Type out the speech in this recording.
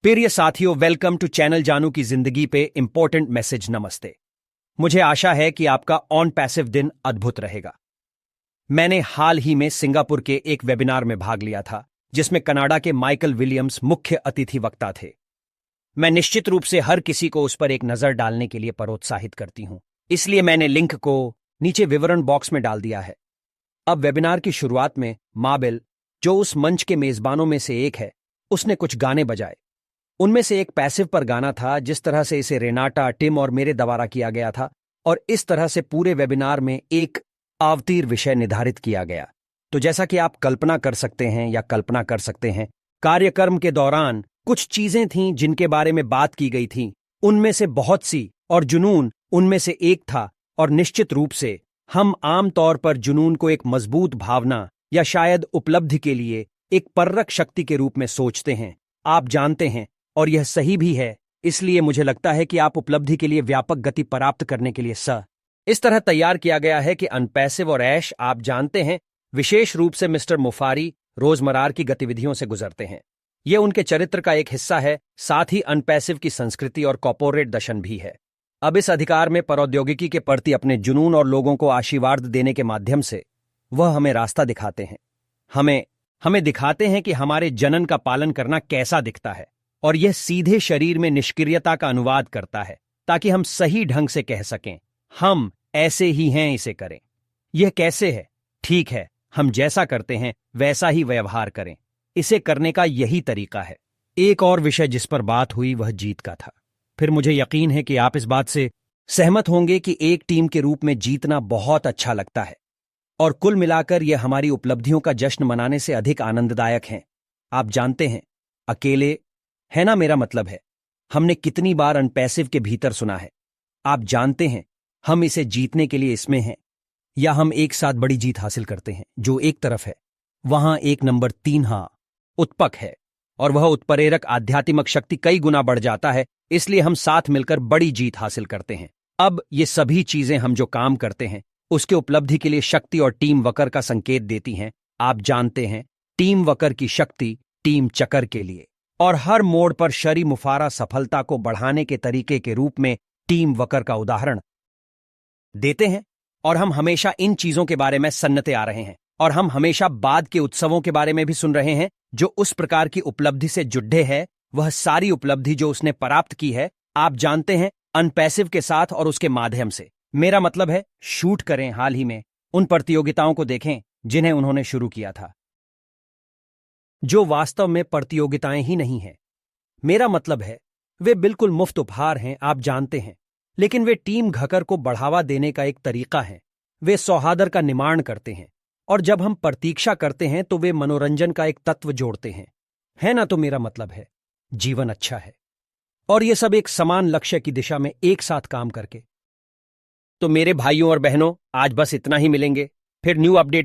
प्रिय साथियों, welcome to channel जानू की जिंदगी पे इंपॉर्टेंट मैसेज। नमस्ते। मुझे आशा है कि आपका ऑन पैसिव दिन अद्भुत रहेगा। मैंने हाल ही में सिंगापुर के एक वेबिनार में भाग लिया था जिसमें कनाडा के माइकल विलियम्स मुख्य अतिथि वक्ता थे। मैं निश्चित रूप से हर किसी को उस पर एक नजर डालने के लिए प्रोत्साहित करती हूं, इसलिए मैंने लिंक को नीचे विवरण बॉक्स में डाल दिया है। अब वेबिनार की शुरुआत में माबेल, जो उस मंच के मेजबानों में से एक है, उसने कुछ गाने बजाए। उनमें से एक पैसिव पर गाना था, जिस तरह से इसे रेनाटा, टिम और मेरे द्वारा किया गया था, और इस तरह से पूरे वेबिनार में एक अवतीर्ण विषय निर्धारित किया गया। तो जैसा कि आप कल्पना कर सकते हैं, कार्यक्रम के दौरान कुछ चीजें थीं जिनके बारे में बात की गई थी। उनमें से बहुत सी, और जुनून उनमें से एक था। और निश्चित रूप से हम आम तौर पर जुनून को एक मजबूत भावना या शायद उपलब्धि के लिए एक पररक शक्ति के रूप में सोचते हैं। आप जानते हैं, और यह सही भी है, इसलिए मुझे लगता है कि आप उपलब्धि के लिए व्यापक गति प्राप्त करने के लिए इस तरह तैयार किया गया है कि अनपैसिव और ऐश, आप जानते हैं, विशेष रूप से मिस्टर मुफारी रोजमर्रा की गतिविधियों से गुजरते हैं। यह उनके चरित्र का एक हिस्सा है, साथ ही अनपैसिव की संस्कृति और कॉर्पोरेट दर्शन भी है। अब इस अधिकार में प्रौद्योगिकी के प्रति अपने जुनून और लोगों को आशीर्वाद देने के माध्यम से वह हमें रास्ता दिखाते हैं। हमें दिखाते हैं कि हमारे जनन का पालन करना कैसा दिखता है, और यह सीधे शरीर में निष्क्रियता का अनुवाद करता है ताकि हम सही ढंग से कह सकें, हम ऐसे ही हैं, इसे करें। यह कैसे है? ठीक है, हम जैसा करते हैं वैसा ही व्यवहार करें। इसे करने का यही तरीका है। एक और विषय जिस पर बात हुई वह जीत का था। फिर मुझे यकीन है कि आप इस बात से सहमत होंगे कि एक टीम के रूप में जीतना बहुत अच्छा लगता है, और कुल मिलाकर यह हमारी उपलब्धियों का जश्न मनाने से अधिक आनंददायक है। आप जानते हैं, अकेले है ना, मेरा मतलब है, हमने कितनी बार अनपैसिव के भीतर सुना है। आप जानते हैं, हम इसे जीतने के लिए इसमें हैं, या हम एक साथ बड़ी जीत हासिल करते हैं। जो एक तरफ है, वहां एक नंबर 3 उत्पक है, और वह उत्प्रेरक आध्यात्मिक शक्ति कई गुना बढ़ जाता है, इसलिए हम साथ मिलकर बड़ी जीत हासिल करते हैं। अब ये सभी चीजें हम जो काम करते हैं उसके उपलब्धि के लिए शक्ति और टीम वर्क का संकेत देती हैं। आप जानते हैं, टीम वर्क की शक्ति टीम चक्कर के लिए, और हर मोड़ पर शरी मुफारा सफलता को बढ़ाने के तरीके के रूप में टीम वर्क का उदाहरण देते हैं। और हम हमेशा इन चीजों के बारे में सुनते आ रहे हैं, और हम हमेशा बाद के उत्सवों के बारे में भी सुन रहे हैं जो उस प्रकार की उपलब्धि से जुड़े है, वह सारी उपलब्धि जो उसने प्राप्त की है, आप जानते हैं, अनपैसिव के साथ और उसके माध्यम से। मेरा मतलब है, शूट करें हाल ही में उन प्रतियोगिताओं को देखें जिन्हें उन्होंने शुरू किया था, जो वास्तव में प्रतियोगिताएं ही नहीं हैं। मेरा मतलब है, वे बिल्कुल मुफ्त उपहार हैं, आप जानते हैं, लेकिन वे टीम घकर को बढ़ावा देने का एक तरीका है। वे सौहार्द का निर्माण करते हैं, और जब हम प्रतीक्षा करते हैं तो वे मनोरंजन का एक तत्व जोड़ते हैं, है ना? तो मेरा मतलब है, जीवन अच्छा है, और ये सब एक समान लक्ष्य की दिशा में एक साथ काम करके। तो मेरे भाइयों और बहनों, आज बस इतना ही। मिलेंगे फिर न्यू अपडेट